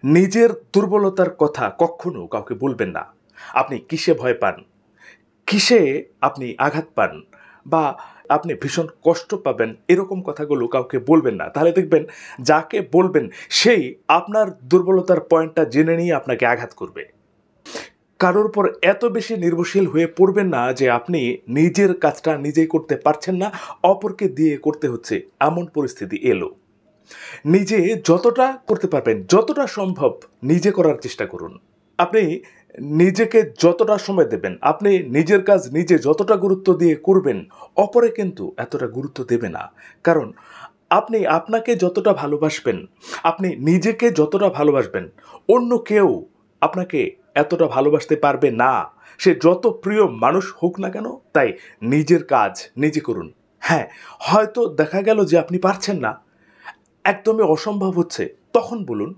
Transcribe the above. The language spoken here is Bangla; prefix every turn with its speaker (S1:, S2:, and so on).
S1: নিজের দুর্বলতার কথা কখনো কাউকে বলবেন না। আপনি কিসে ভয় পান, কিসে আপনি আঘাত পান, বা আপনি ভীষণ কষ্ট পাবেন, এরকম কথাগুলো কাউকে বলবেন না। তাহলে দেখবেন যাকে বলবেন সেই আপনার দুর্বলতার পয়েন্টটা জেনে নিয়ে আপনাকে আঘাত করবে। কারোর উপর এত বেশি নির্ভরশীল হয়ে পড়বেন না যে আপনি নিজের কাজটা নিজেই করতে পারছেন না, অপরকে দিয়ে করতে হচ্ছে, এমন পরিস্থিতি এলো। নিজে যতটা করতে পারবেন, যতটা সম্ভব নিজে করার চেষ্টা করুন। আপনি নিজেকে যতটা সময় দেবেন, আপনি নিজের কাজ নিজে যতটা গুরুত্ব দিয়ে করবেন, অপরে কিন্তু এতটা গুরুত্ব দেবে না। কারণ আপনি আপনাকে যতটা ভালোবাসবেন, আপনি নিজেকে যতটা ভালোবাসবেন, অন্য কেউ আপনাকে এতটা ভালোবাসতে পারবে না, সে যত প্রিয় মানুষ হোক না কেন। তাই নিজের কাজ নিজে করুন। হ্যাঁ, হয়তো দেখা গেল যে আপনি পারছেন না, একদমই অসম্ভব হচ্ছে, তখন বলুন